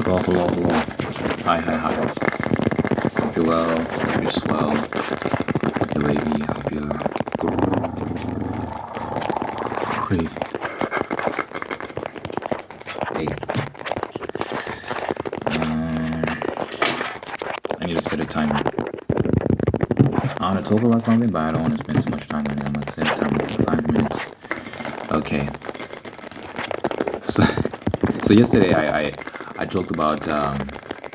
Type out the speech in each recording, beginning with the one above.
Hello, hello, hello. Hi, hi, hi. Hope you're well. Hope you're swell. Hope you're wavy. Hope you're great. Hey. I need to set a timer. I want to talk about something, but I don't want to spend too much time on it. I'm going to set a timer for 5 minutes. Okay. So yesterday I talked about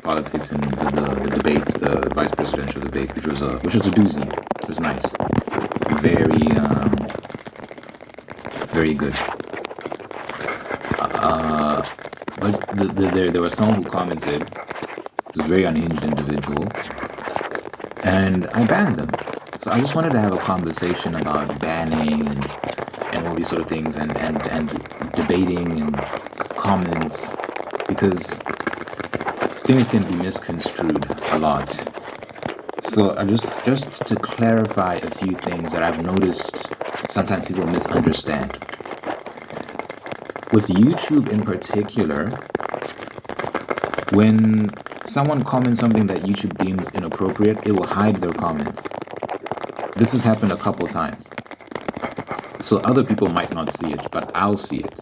politics and the debates, the vice presidential debate, which was a doozy. It was nice, very very good. But there was someone who commented. This was a very unhinged individual, and I banned them. So I just wanted to have a conversation about banning and all these sort of things and debating and comments, because things can be misconstrued a lot. So I just to clarify a few things that I've noticed sometimes people misunderstand. With YouTube in particular, when someone comments something that YouTube deems inappropriate, it will hide their comments. This has happened a couple times. So other people might not see it, but I'll see it.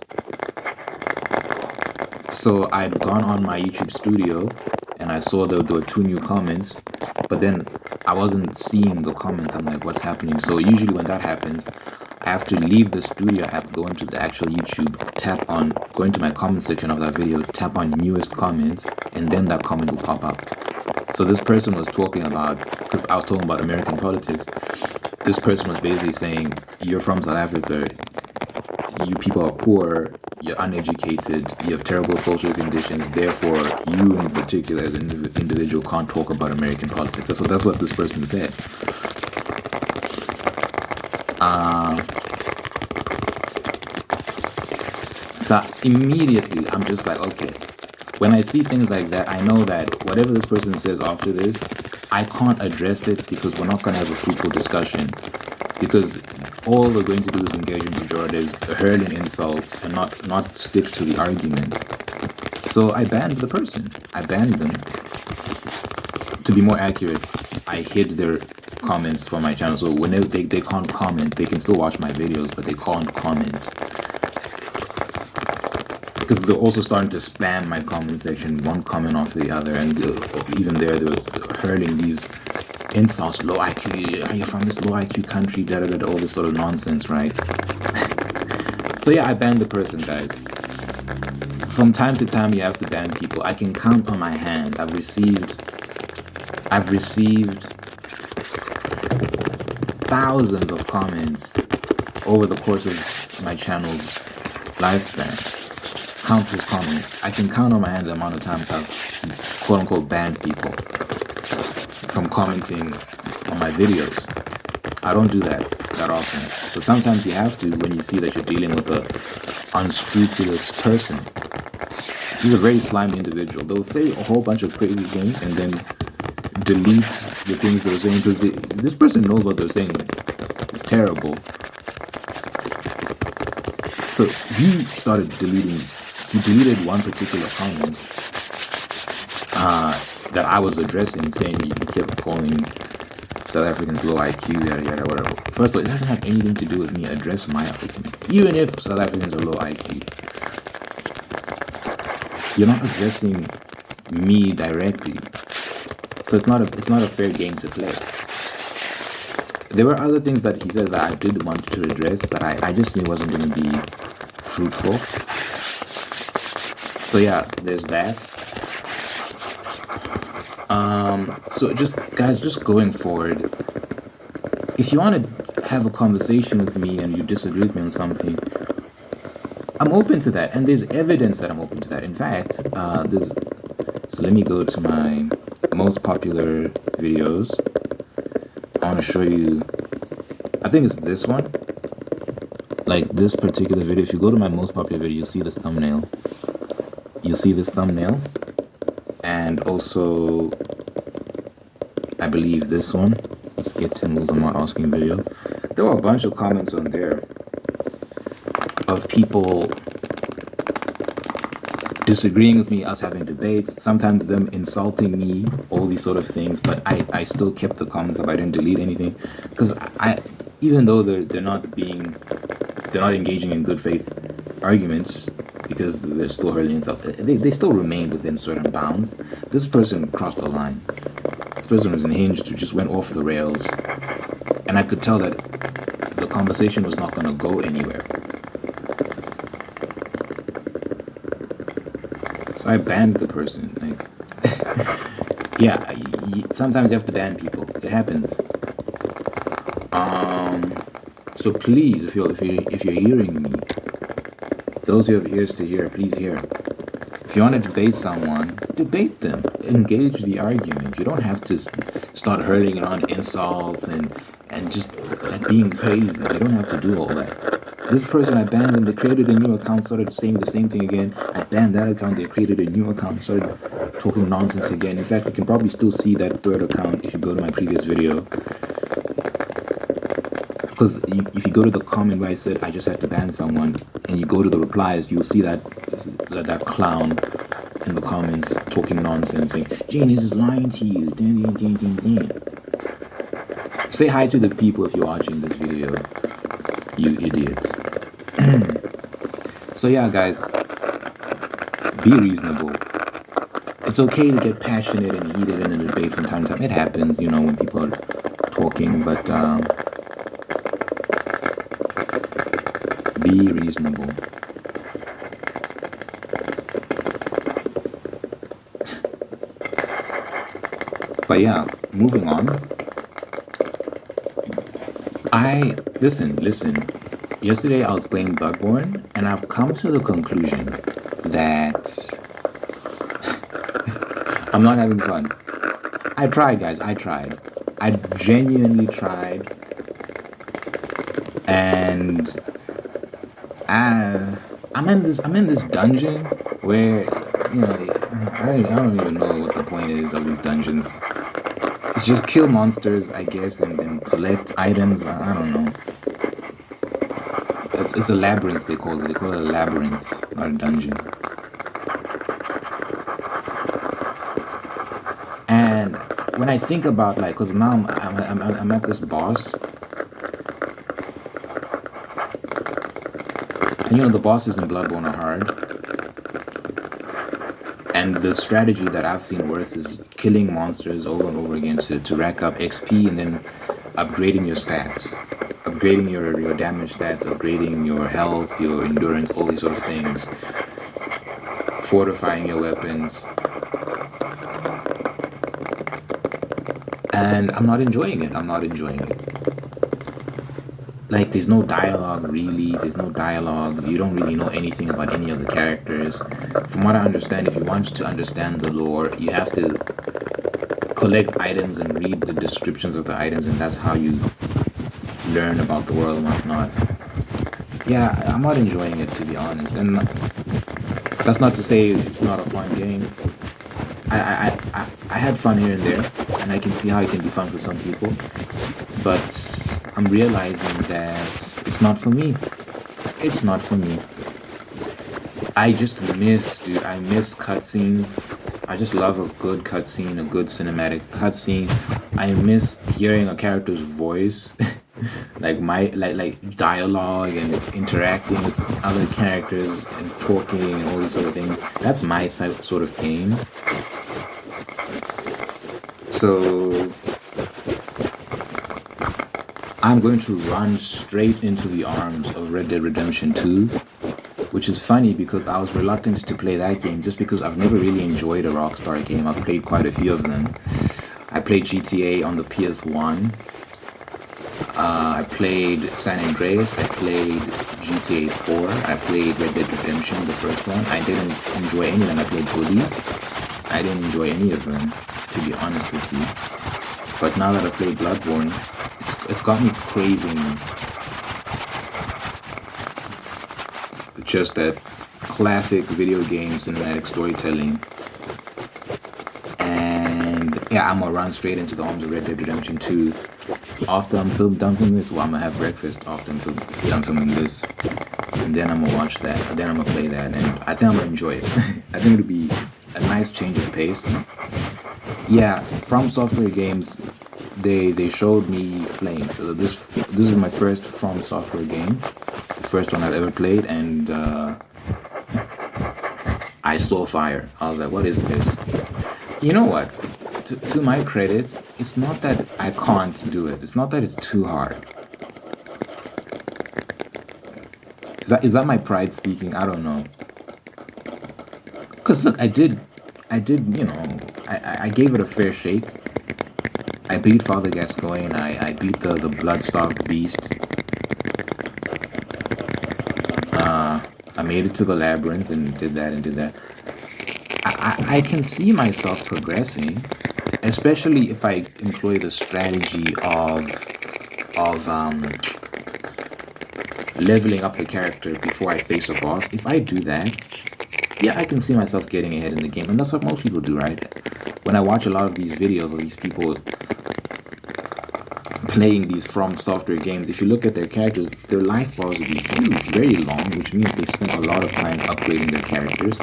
So I'd gone on my YouTube studio and I saw there were 2 new comments, but then I wasn't seeing the comments. I'm like, what's happening? So usually when that happens, I have to leave the studio app, go into the actual YouTube, go into my comment section of that video, tap on newest comments, and then that comment will pop up. So this person was talking about, because I was talking about American politics, this person was basically saying, you're from South Africa, you people are poor, you're uneducated, you have terrible social conditions, therefore you in particular as an individual can't talk about American politics. That's what this person said. So immediately I'm just like, okay, when I see things like that, I know that whatever this person says after this, I can't address it because we're not going to have a fruitful discussion, because all we're going to do is engage in pejoratives, hurling insults, and not stick to the argument. So I banned the person. I banned them. To be more accurate, I hid their comments from my channel. So whenever they can't comment, they can still watch my videos, but they can't comment. Because they're also starting to spam my comment section, one comment after the other, and even there was hurling these insults, low IQ, are you from this low IQ country, da da da, all this sort of nonsense, right? So yeah, I banned the person, guys. From time to time, you have to ban people. I can count on my hand. I've received thousands of comments over the course of my channel's lifespan. Countless comments. I can count on my hand the amount of times I've quote unquote banned people from commenting on my videos. I don't do that often, but sometimes you have to when you see that you're dealing with a unscrupulous person. He's a very slimy individual. They'll say a whole bunch of crazy things and then delete the things they're saying because this person knows what they're saying. It's terrible. So he started deleting. He deleted one particular comment that I was addressing, saying he kept calling South Africans low IQ, yada yada, whatever. First of all, it doesn't have anything to do with me addressing my argument. Even if South Africans are low IQ, you're not addressing me directly, so it's not a fair game to play. There were other things that he said that I did want to address, but I just knew it wasn't going to be fruitful. So yeah, there's that. So just going forward, if you want to have a conversation with me and you disagree with me on something, I'm open to that, and there's evidence that I'm open to that. In fact, so let me go to my most popular videos. I want to show you, I think it's this one, like this particular video. If you go to my most popular video, you'll see this thumbnail. You'll see this thumbnail, and also I believe this one. Let's get 10 rules I'm not asking video. There were a bunch of comments on there of people disagreeing with me, us having debates, sometimes them insulting me, all these sort of things. But I still kept the comments up. I didn't delete anything because even though they're not engaging in good faith arguments because they're still hurling insults, they still remain within certain bounds. This person crossed the line. This person was unhinged, just went off the rails, and I could tell that the conversation was not going to go anywhere. So I banned the person. Like, yeah, sometimes you have to ban people. It happens. So please, if you're hearing me, those who have ears to hear, please hear. If you want to debate someone, debate them. Engage the argument. You don't have to start hurling around insults and just like being crazy. You don't have to do all that. This person, I banned them. They created a new account, started saying the same thing again. I banned that account. They created a new account, started talking nonsense again. In fact, you can probably still see that third account if you go to my previous video. Because if you go to the comment where I said I just had to ban someone, and you go to the replies, you'll see that clown in the comments talking nonsense, saying, "Genius is lying to you." Say hi to the people if you're watching this video, you idiots. So yeah, guys, be reasonable. It's okay to get passionate and heated in a debate from time to time. It happens, when people are talking, but be reasonable. But yeah, moving on. Listen. Yesterday I was playing Bloodborne, and I've come to the conclusion that I'm not having fun. I tried, guys. I genuinely tried. And I'm in this dungeon where I don't even know what the point is of these dungeons. It's just kill monsters, I guess, and collect items. I don't know. It's a labyrinth, they call it. They call it a labyrinth, not a dungeon. And when I think about because now I'm at this boss. And the bosses in Bloodborne are hard. And the strategy that I've seen works is killing monsters over and over again to rack up XP and then upgrading your stats. Upgrading your damage stats, upgrading your health, your endurance, all these sort of things. Fortifying your weapons. And I'm not enjoying it. Like, there's no dialogue, really. There's no dialogue. You don't really know anything about any of the characters. From what I understand, if you want to understand the lore, you have to collect items and read the descriptions of the items, and that's how you learn about the world and whatnot. Yeah, I'm not enjoying it, to be honest. And that's not to say it's not a fun game. I had fun here and there, and I can see how it can be fun for some people. But I'm realizing that it's not for me. It's not for me. I just miss cutscenes. I just love a good cutscene, a good cinematic cutscene. I miss hearing a character's voice, like dialogue and interacting with other characters and talking and all these sort of things. That's my sort of game. So I'm going to run straight into the arms of Red Dead Redemption 2, which is funny because I was reluctant to play that game just because I've never really enjoyed a Rockstar game. I've played quite a few of them. I played GTA on the PS1. I played San Andreas. I played GTA 4. I played Red Dead Redemption, the first one. I didn't enjoy any of them. I played Bully. I didn't enjoy any of them, to be honest with you. But now that I played Bloodborne, it's got me craving just that classic video game cinematic storytelling. And yeah, I'm gonna run straight into the arms of Red Dead Redemption 2 after I'm done filming this. Well, I'm gonna have breakfast after I'm done filming this. and then I'm gonna watch that, and then I'm gonna play that, and I think I'm gonna enjoy it. I think it'll be a nice change of pace. Yeah, From Software games, they showed me Flame. So this is my first From Software game, the first one I've ever played, and I saw fire. I was like, what is this? You know what? To my credit, it's not that I can't do it. It's not that it's too hard. Is that my pride speaking? I don't know. Cause look, I did, I gave it a fair shake. I beat Father Gascoigne. I beat the Bloodstock Beast. I made it to the labyrinth and did that. I can see myself progressing, especially if I employ the strategy of leveling up the character before I face a boss. If I do that, yeah, I can see myself getting ahead in the game, and that's what most people do, right? When I watch a lot of these videos of these people playing these From Software games, if you look at their characters, their life bars will be huge, very long, which means they spend a lot of time upgrading their characters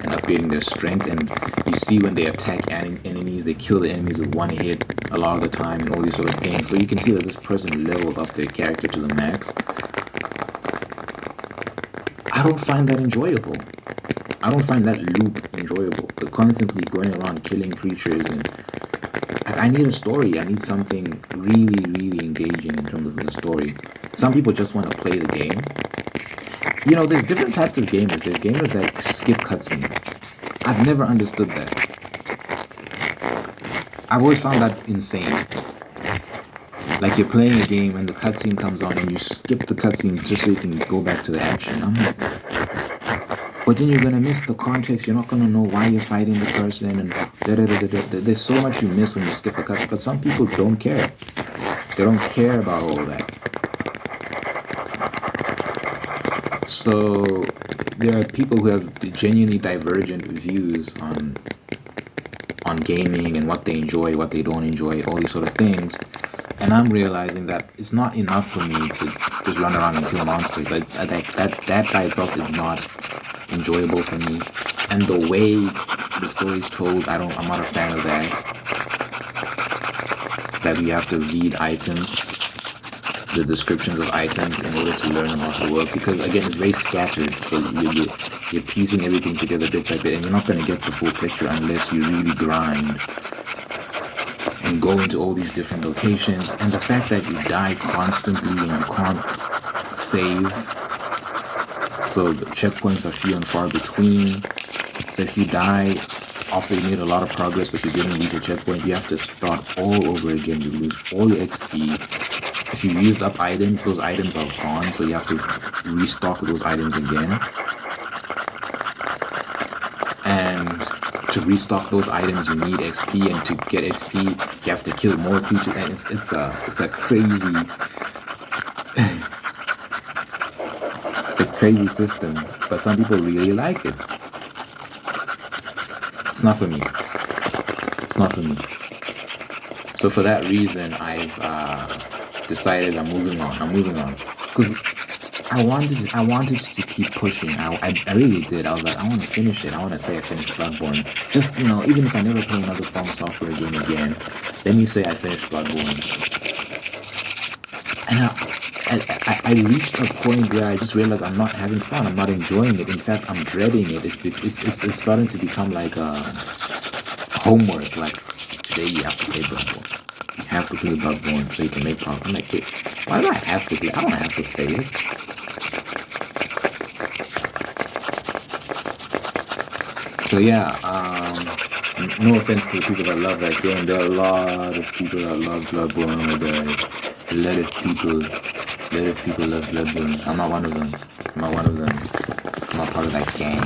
and upgrading their strength. And you see when they attack enemies, they kill the enemies with one hit a lot of the time, and all these sort of things. So you can see that this person leveled up their character to the max. I don't find that enjoyable. I don't find that loop enjoyable. But constantly going around killing creatures, and I need a story. I need something really, really engaging in terms of the story. Some people just want to play the game. You know, there's different types of gamers. There's gamers that skip cutscenes. I've never understood that. I've always found that insane. Like you're playing a game and the cutscene comes on and you skip the cutscene just so you can go back to the action. I'm like, but then you're gonna miss the context. You're not gonna know why you're fighting the person, and there's so much you miss when you skip a cutscene. But some people don't care. They don't care about all that. So there are people who have genuinely divergent views on gaming and what they enjoy, what they don't enjoy, all these sort of things. And I'm realizing that it's not enough for me to just run around and kill monsters. That by itself is not enjoyable for me. And the way the story's told, I'm not a fan of that. That you have to read items, the descriptions of items, in order to learn about the world. Because again, it's very scattered. So you're piecing everything together bit by bit, and you're not going to get the full picture unless you really grind and go into all these different locations. And the fact that you die constantly and you can't save, so the checkpoints are few and far between. So if you die after you made a lot of progress but you didn't reach a checkpoint, you have to start all over again. You lose all your XP. If you used up items, those items are gone, so you have to restock those items again. And to restock those items, you need XP, and to get XP, you have to kill more creatures. And it's a crazy, it's a crazy system. But some people really like it. It's not for me. It's not for me. So for that reason, I've decided I'm moving on. Because I wanted to keep pushing. I really did. I was like, I want to finish it. I want to say I finished Bloodborne. Just, even if I never play another From Software game again, let me say I finished Bloodborne. And I reached a point where I just realized I'm not having fun. I'm not enjoying it. In fact, I'm dreading it. It's starting to become like homework. Like, today you have to play Bloodborne. You have to play Bloodborne so you can make progress. I'm like, wait, why do I have to play? I don't have to play it. So yeah, no offense to the people that love that game. There are a lot of people that love Bloodborne. There are a lot of people love Bloodborne. I'm not one of them. I'm not part of that gang.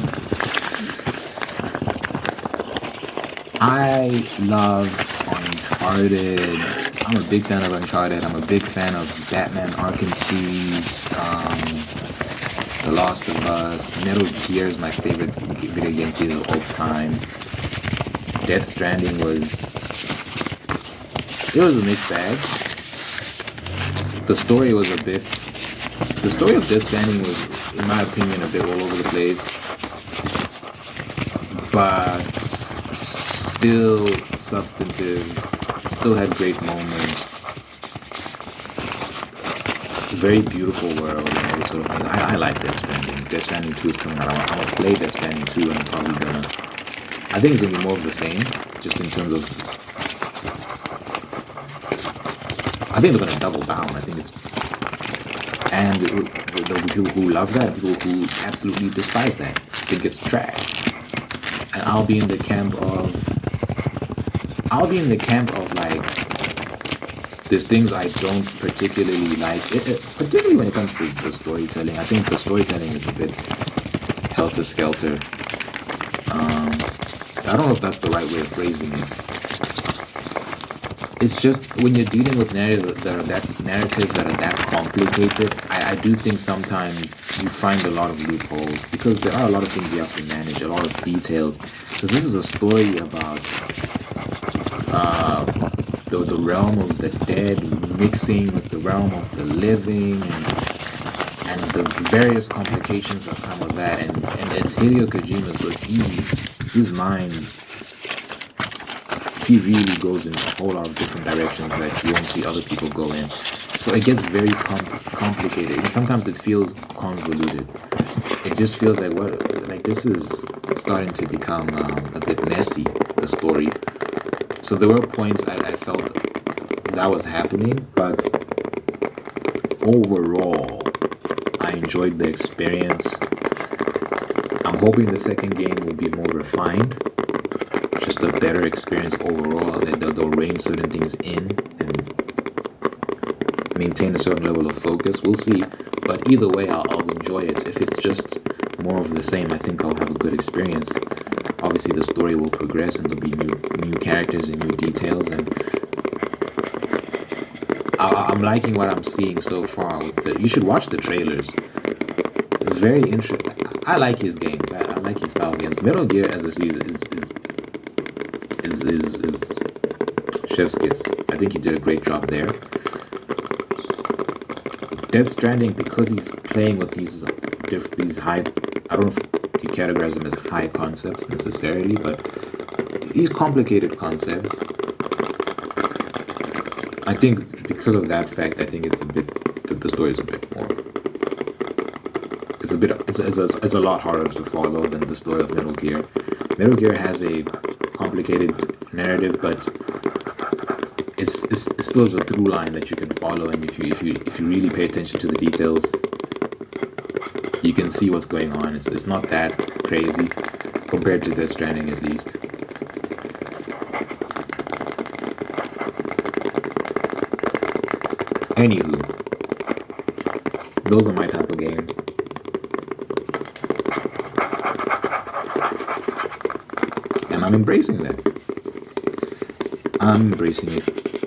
I love Uncharted. I'm a big fan of Uncharted. I'm a big fan of Batman Arkham series, The Last of Us. Metal Gear is my favorite video game series of all time. Death Stranding was a mixed bag. The story of Death Stranding in my opinion, a bit all over the place, but still substantive. Still had great moments. Very beautiful world, you know, sort of thing. I like Death Stranding. Death Stranding 2 is coming out. I'm gonna play Death Stranding 2, and I'm probably gonna. I think it's gonna be more of the same, just in terms of. I think they're gonna double down. I think it's. And there'll be people who love that, people who absolutely despise that, think it's trash. And I'll be in the camp of like, there's things I don't particularly like, particularly when it comes to the storytelling. I think the storytelling is a bit helter-skelter. I don't know if that's the right way of phrasing it. It's just when you're dealing with narratives that are that complicated, I do think sometimes you find a lot of loopholes, because there are a lot of things you have to manage, a lot of details. Because this is a story about the realm of the dead mixing with the realm of the living, and the various complications that come with that. And it's Hideo Kojima, so his mind, he really goes in a whole lot of different directions that you won't see other people go in. So it gets very complicated, and sometimes it feels convoluted. It just feels like this is starting to become a bit messy, the story. So there were points I felt that was happening, but overall, I enjoyed the experience. I'm hoping the second game will be more refined, just a better experience overall, that they'll rein certain things in and maintain a certain level of focus. We'll see, but either way, I'll enjoy it. If it's just more of the same, I think I'll have a good experience. Obviously, the story will progress, and there'll be new characters and new details, and I'm liking what I'm seeing so far. You should watch the trailers. It's very interesting. I like his games. I like his style of games. Metal Gear as a series is chef's kiss. I think he did a great job there. Death Stranding, because he's playing with these high, I don't know if you categorize them as high concepts necessarily, but these complicated concepts, I think because of that fact, I think it's a bit, the story is a bit more, it's a lot harder to follow than the story of Metal Gear. Metal Gear has a complicated narrative, but it's still a through line that you can follow, and if you really pay attention to the details, you can see what's going on. It's not that crazy compared to Death Stranding, at least. Anywho, those are my type of games. And I'm embracing that. I'm embracing it.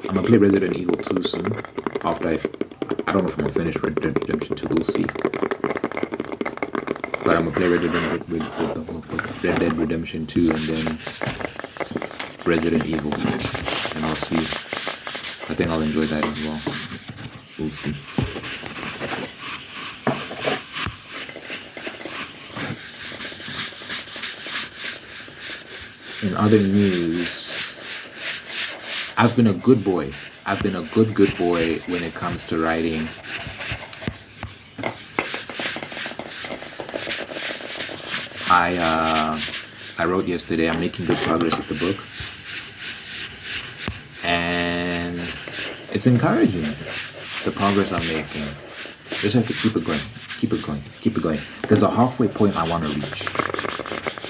I'm gonna play Resident Evil 2 soon. After I don't know if I'm gonna finish Red Dead Redemption 2, we'll see. But I'm gonna play Red Dead Redemption 2 and then Resident Evil, and I'll see. I think I'll enjoy that as well. We'll see. In other news, I've been a good boy. I've been a good boy when it comes to writing. I wrote yesterday. I'm making good progress with the book, and it's encouraging, the progress I'm making. Just have to keep it going. There's a halfway point I want to reach.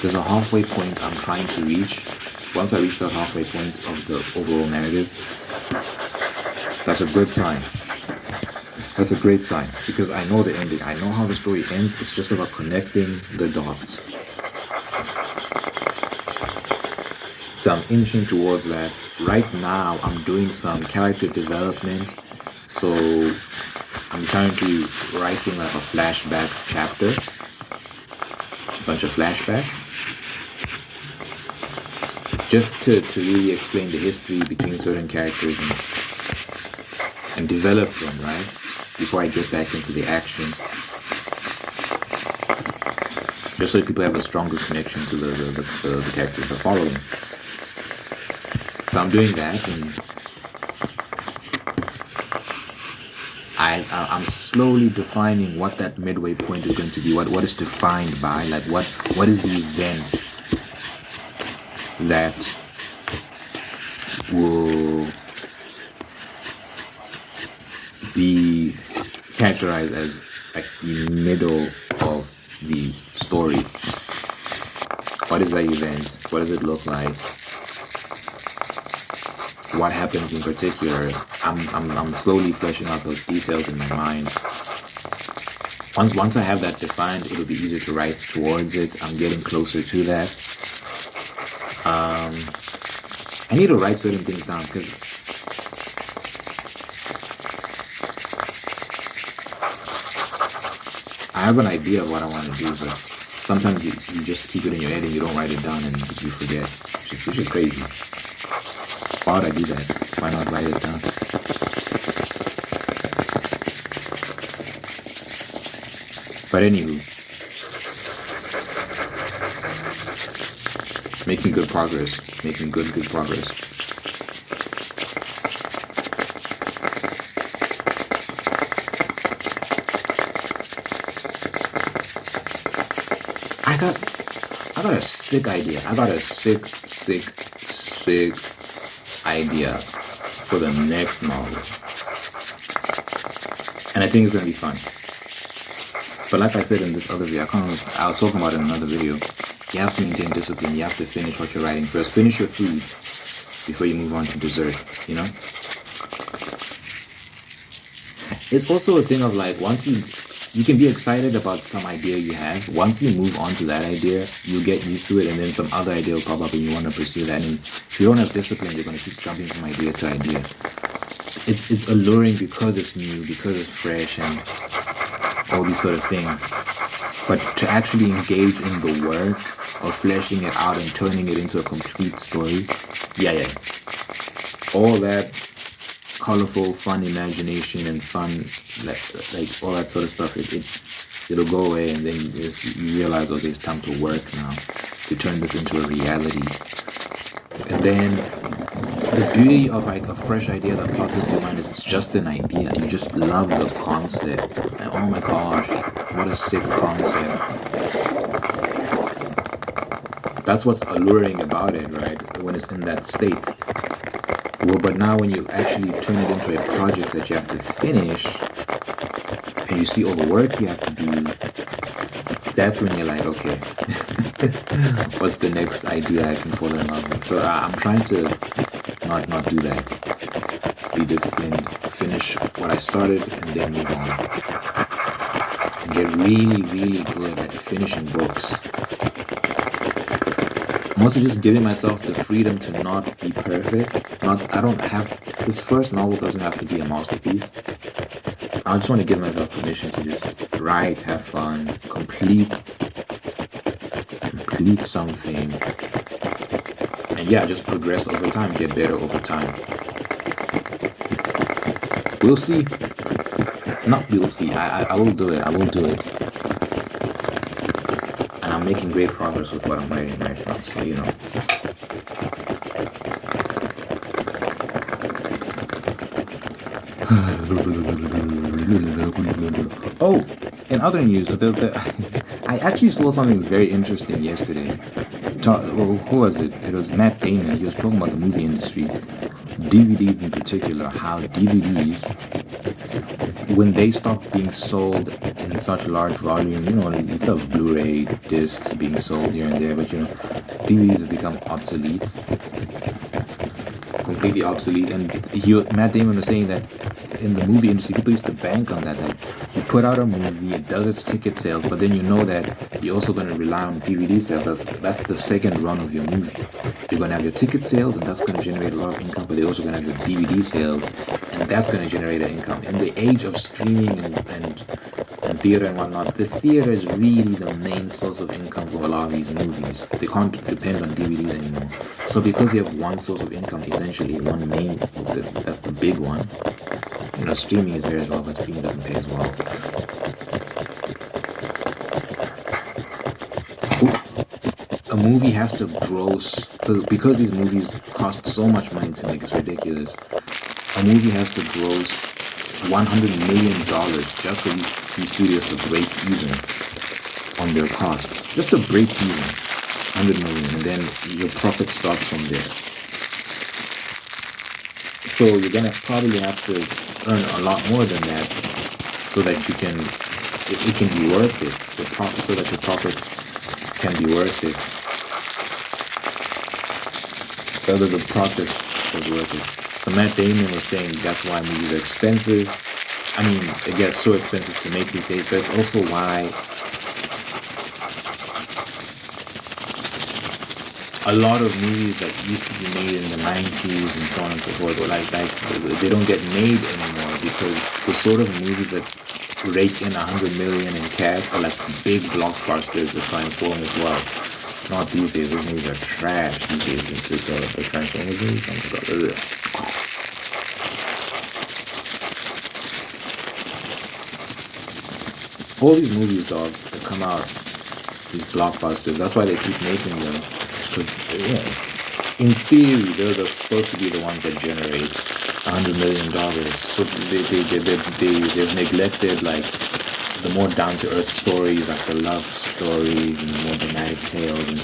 There's a halfway point I'm trying to reach. Once I reach that halfway point of the overall narrative, that's a good sign. That's a great sign, because I know the ending. I know how the story ends. It's just about connecting the dots. So I'm inching towards that. Right now, I'm doing some character development. So I'm currently writing like a flashback chapter. A bunch of flashbacks. Just to really explain the history between certain characters and develop them, right? Before I get back into the action. just so people have a stronger connection to the characters they're following. So I'm doing that, and I'm slowly defining what that midway point is going to be. What is defined by, like, what is the event that will be characterized as like the middle of the story. What is that event? What does it look like? What happens in particular? I'm slowly fleshing out those details in my mind. Once I have that defined, it'll be easier to write towards it. I'm getting closer to that. I need to write certain things down because I have an idea of what I want to do, but sometimes you just keep it in your head and you don't write it down and you forget, which is crazy. Why would I do that? Why not write it down? But anywho, making good progress, making good progress. I got a sick idea. I got a sick idea for the next novel. And I think it's gonna be fun. But like I said in this other video, I was talking about it in another video. You have to maintain discipline. You have to finish what you're writing first. Finish your food before you move on to dessert, you know? It's also a thing of like, once you can be excited about some idea you have. Once you move on to that idea, you get used to it, and then some other idea will pop up and you want to pursue that. And if you don't have discipline, you're going to keep jumping from idea to idea. It's alluring because it's new, because it's fresh, and all these sort of things. But to actually engage in the work of fleshing it out and turning it into a complete story, yeah. All that colorful, fun imagination and fun, like all that sort of stuff, it'll go away, and then you realize, okay, it's time to work now to turn this into a reality. And then the beauty of like a fresh idea that pops into your mind is it's just an idea. You just love the concept, and oh my gosh, what a sick concept. That's what's alluring about it, right? When it's in that state. Well, but now when you actually turn it into a project that you have to finish, and you see all the work you have to do, that's when you're like, okay, what's the next idea I can fall in love with? So I'm trying to not do that. Be disciplined, finish what I started, and then move on. And get really good at finishing books. I'm also just giving myself the freedom to not be perfect. This first novel doesn't have to be a masterpiece. I just want to give myself permission to just write, have fun, complete something. And yeah, just progress over time, get better over time. We'll see. Not we'll see. I will do it. I will do it. And I'm making great progress with what I'm writing right now, so you know. Oh, in other news, I actually saw something very interesting yesterday. Who was it? It was Matt Damon. He was talking about the movie industry, DVDs in particular, how DVDs, when they stop being sold in such large volume, you know, instead of Blu-ray discs being sold here and there, but you know, DVDs have become obsolete, completely obsolete. And Matt Damon was saying that in the movie industry, people used to bank on that. Like, you put out a movie, it does its ticket sales, but then you know that you're also going to rely on DVD sales. That's the second run of your movie. You're going to have your ticket sales, and that's going to generate a lot of income, but they're also going to have your DVD sales, and that's going to generate an income. In the age of streaming and theater and whatnot, the theater is really the main source of income for a lot of these movies. They can't depend on DVDs anymore. So because you have one source of income, essentially, one main, that's the big one. You know, streaming is there as well, but streaming doesn't pay as well. a movie has to gross because these movies cost so much money to make. It's ridiculous. A movie has to gross $100 million just for these studios to break even on their costs. Just to break even, 100 million, and then your profit starts from there. So you're gonna probably have to earn a lot more than that so that you can it can be worth it. The profit, so that your profits can be worth it. Whether the process was worth it. So Matt Damon was saying that's why movies are expensive. I mean, it gets so expensive to make these days, but it's also why a lot of movies that used to be made in the 90s and so on and so forth, or like they don't get made anymore because the sort of movies that rake in 100 million in cash are like big blockbusters that transform as well. Not these days. Those movies are trash these days. It's just a Transformers movie. Oh my god. All these movies, dog, that come out, these blockbusters. That's why they keep making them. Yeah, in theory, they're supposed to be the ones that generate $100 million. So they've neglected like the more down to earth stories, like the love stories and the more dramatic tales, and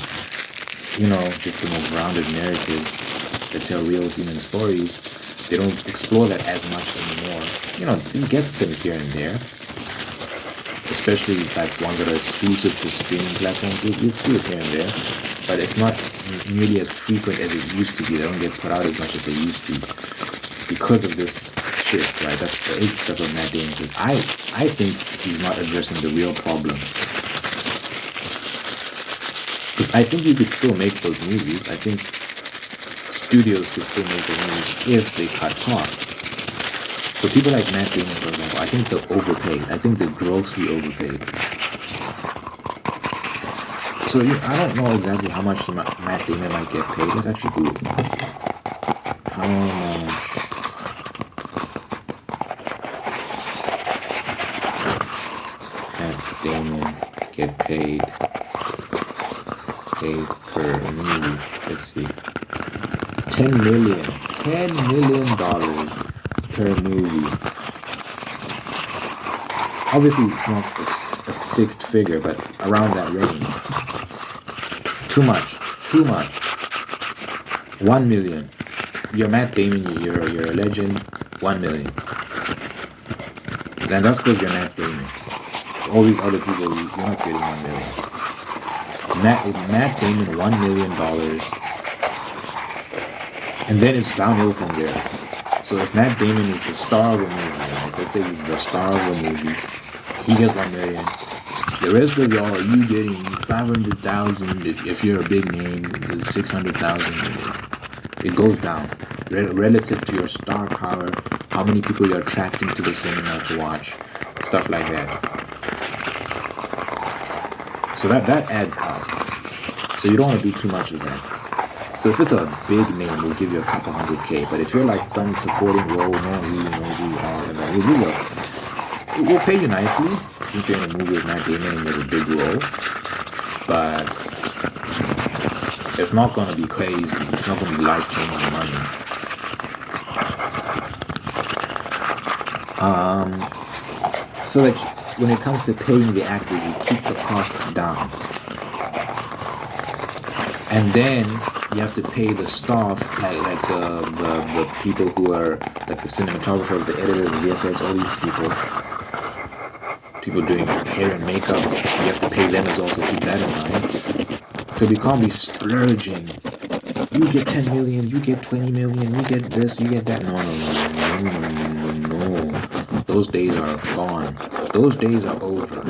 just the more grounded narratives that tell real human stories. They don't explore that as much anymore. You get things here and there, especially like ones that are exclusive to streaming platforms. You'll see it here and there. But it's not nearly as frequent as it used to be. They don't get put out as much as they used to because of this shift, right? That's what Matt Damon says. I think he's not addressing the real problem. Because I think you could still make those movies. I think studios could still make those movies if they cut costs. So people like Matt Damon, for example, I think they're overpaid. I think they're grossly overpaid. So I don't know exactly how much Matt Damon might get paid. Let's actually do it. How much Matt Damon get paid per movie? Let's see. $10 million per movie. Obviously, it's not a fixed figure, but around that range. Too much. 1 million. You're Matt Damon, you're a legend. 1 million. And that's because you're Matt Damon. All these other people, you're not getting 1 million. Matt Damon, $1 million. And then it's downhill from there. So if Matt Damon is the star of a movie, right? Let's say he's the star of a movie, he gets 1 million. The rest of y'all, you getting 500,000 if you're a big name, 600,000. It goes down relative to your star power, how many people you're attracting to the cinema to watch, stuff like that. So that adds up. So you don't want to do too much of that. So if it's a big name, we'll give you a couple $100K. But if you're like some supporting role, no one really knows who you are, we'll pay you nicely. Since you're in a movie with Matt Damon and there's a big role, but it's not gonna be crazy. It's not gonna be life-changing money. So that when it comes to paying the actors, you keep the costs down, and then you have to pay the staff, like the people who are like the cinematographers, the editors, the VFX, all these people doing hair and makeup. You have to pay them as well, so keep that in mind. So we can't be splurging. You get 10 million, you get 20 million, you get this, you get that. No. Those days are gone. Those days are over.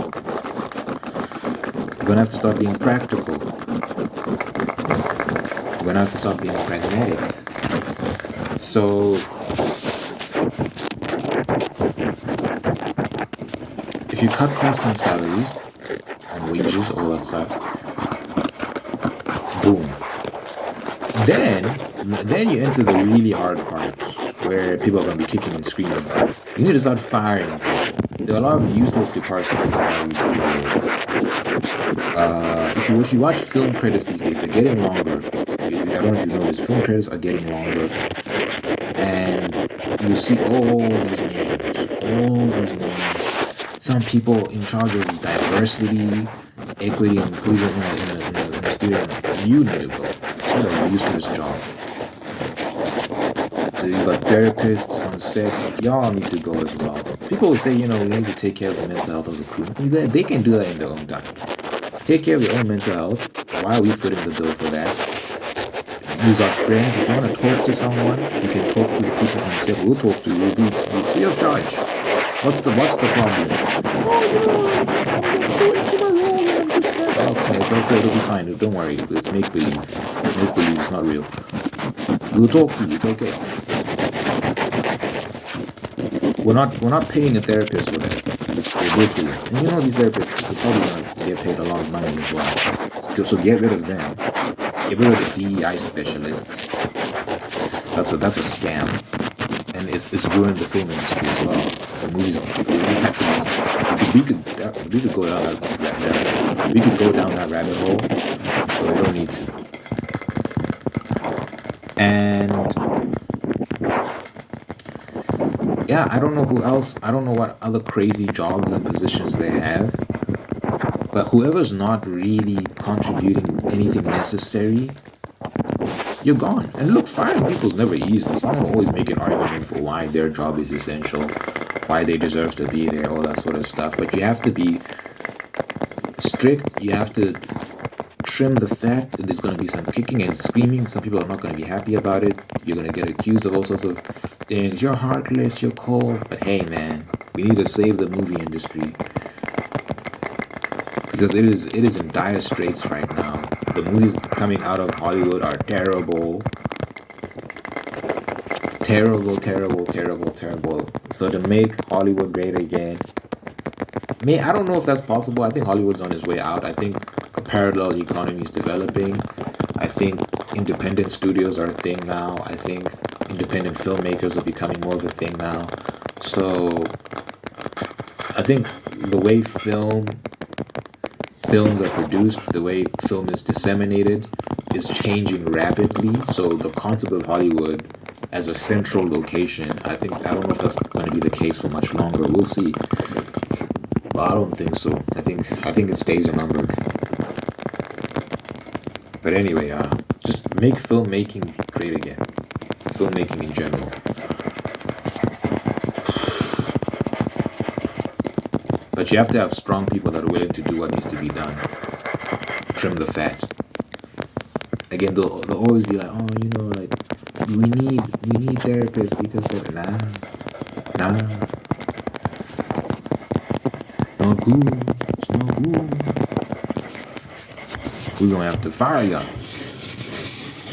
We're gonna have to start being practical. We're gonna have to start being pragmatic. So if you cut costs and salaries and wages, all that stuff, boom. Then you enter the really hard parts where people are going to be kicking and screaming. You need to start firing people. There are a lot of useless departments in all these studios. If you watch film credits these days, they're getting longer. I don't know if you noticed, film credits are getting longer, and you see all these names. Some people in charge of diversity, equity, and inclusion in a studio. You need to go. You are useless job. You got therapists on set. Y'all need to go as well. People will say, we need to take care of the mental health of the crew. They can do that in their own time. Take care of your own mental health. Why are we footing the bill for that? You got friends. If you want to talk to someone, you can talk to the people on set. We'll talk to you. We'll free of charge. What's the problem? I'm so into my role. I'm just sad. Okay, it's okay. It'll be fine. Don't worry. It's make believe. It's make believe. It's not real. We'll talk to you. It's okay. We're not paying a therapist for that. It's ridiculous. And these therapists, they're probably gonna get paid a lot of money as well. So get rid of them. Get rid of the DEI specialists. That's a scam, and it's ruined the film industry as well. The movies, we could go down that rabbit hole, but we don't need to. And yeah, I don't know who else. I don't know what other crazy jobs and positions they have. But whoever's not really contributing anything necessary, you're gone. And look, firing people's never easy. Someone will always make an argument for why their job is essential, why they deserve to be there, all that sort of stuff. But you have to be strict. You have to trim the fat. There's going to be some kicking and screaming. Some people are not going to be happy about it. You're going to get accused of all sorts of things. You're heartless, you're cold. But hey, man, we need to save the movie industry. Because it is in dire straits right now. The movies coming out of Hollywood are terrible. Terrible, terrible, terrible, terrible. So to make Hollywood great again, I don't know if that's possible. I think Hollywood's on its way out. I think a parallel economy is developing. I think independent studios are a thing now. I think independent filmmakers are becoming more of a thing now. So I think the way films are produced, the way film is disseminated, is changing rapidly. So the concept of Hollywood as a central location, I don't know if that's going to be the case for much longer. We'll see. But I don't think so. I think its days are numbered. But anyway, just make filmmaking great again. Filmmaking in general. But you have to have strong people that are willing to do what needs to be done. Trim the fat. Again, they'll always be like, we need therapists because they're nah. Not good. It's not good. We're gonna have to fire y'all.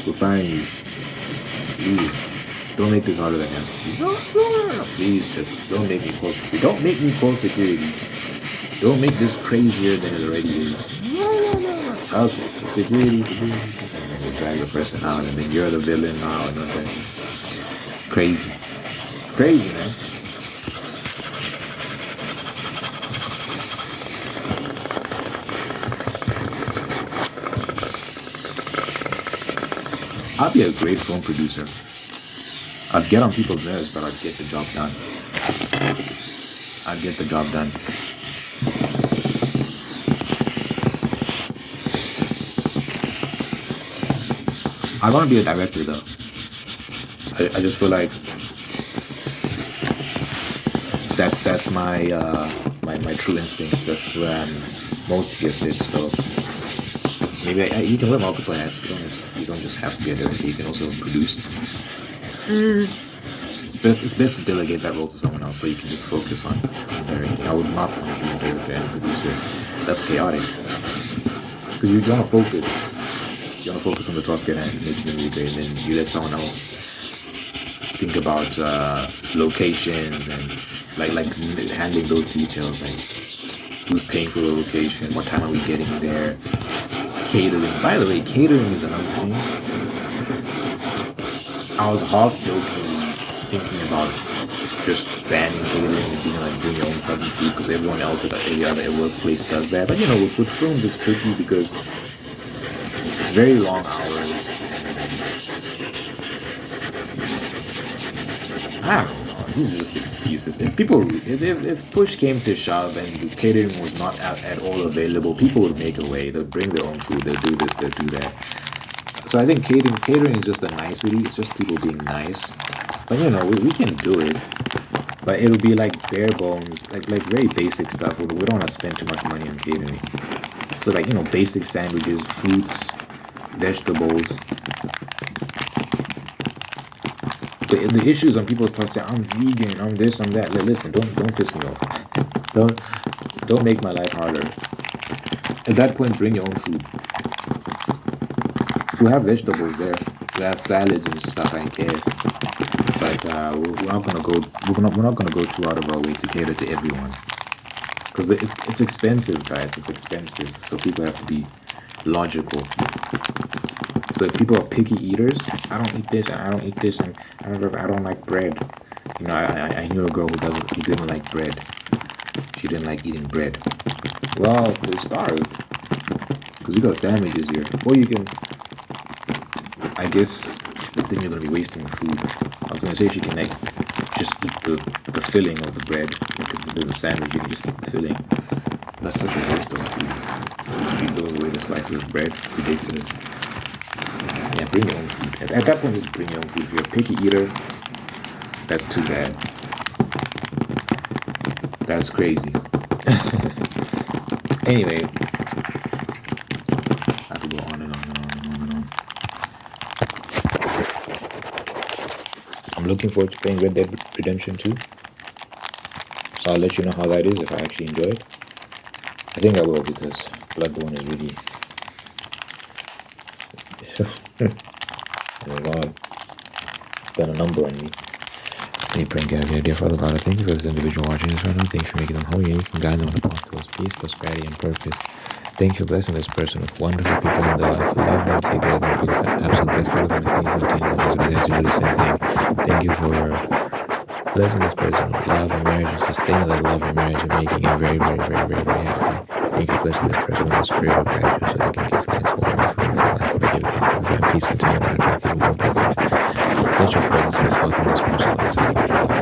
We're firing you. Please. Don't make this harder than it. No. Please, just don't make me call security. Don't make me call security. Don't make this crazier than it already is. No. Okay, security. And then you drag the person out, and then you're the villain now. And crazy. It's crazy, man. I'd be a great film producer. I'd get on people's nerves, but I'd get the job done. I want to be a director, though. I just feel like that's my true instinct. That's where I'm most gifted. So maybe you can wear multiple hats. You don't just have to be a director. You can also produce. It's best to delegate that role to someone else so you can just focus on directing. I would not want to be a director and producer. That's chaotic. Because you want to focus. You want to focus on the task at hand, making the movie, and then you let someone else think about locations and like handling those details, like who's paying for the location, what time are we getting there, catering. By the way, catering is another thing. I was half joking, thinking about just banning catering and being like bring your own fucking food because everyone else at every other workplace does that. But you know, with films it's tricky because it's very long hours. I don't know. These are just excuses. If push came to shove and the catering was not at all available, people would make a way. They'll bring their own food. They'll do this. They'll do that. So I think catering is just a nicety. It's just people being nice. But you know, we can do it. But it'll be like bare bones, like very basic stuff. We don't want to spend too much money on catering. So like, you know, basic sandwiches, fruits, vegetables. The issue is when people start saying, I'm vegan, I'm this, I'm that. Like, listen, don't piss me off. Don't make my life harder. At that point, bring your own food. We'll have vegetables there. We'll have salads and stuff, I guess. But we're not gonna go. We're not gonna go too out of our way to cater to everyone. Because it's expensive, guys. It's expensive. So people have to be logical. So if people are picky eaters, I don't eat this and I don't eat this and I don't like bread. You know, I knew a girl who didn't like bread. She didn't like eating bread. Well, they're starved. Because we got sandwiches here. Or you can, I guess, but then you're going to be wasting the food. I was going to say she can like just eat the filling of the bread. Like if there's a sandwich, you can just eat the filling. That's such a waste of food. Just eat those away, the slices of bread. Ridiculous. Yeah, bring your own food. At that point, just bring your own food. If you're a picky eater, that's too bad. That's crazy. Anyway, I could go on and on and on and on and on. I'm looking forward to playing Red Dead Redemption 2. So I'll let you know how that is if I actually enjoy it. I think I will because Bloodborne is really... Oh my god. It's done a number on me. Hey, prank out here, dear Father God, I thank you for this individual watching this right now. Thank you for making them holy. You can guide them on the path towards peace, prosperity, and purpose. Thank you for blessing this person with wonderful people in their life. Love them, take care of them, because the absolute best out of them. And thank you for taking them there to do the same thing. Thank you for blessing this person with love and marriage and sustaining that love and marriage and making it very, very, very, very, very happy. Thank you for blessing this person with the spirit of gratitude so they can give thanks for all things in life. But give thanks and find peace, continue to give more blessings. Let your presence be felt in this person's life.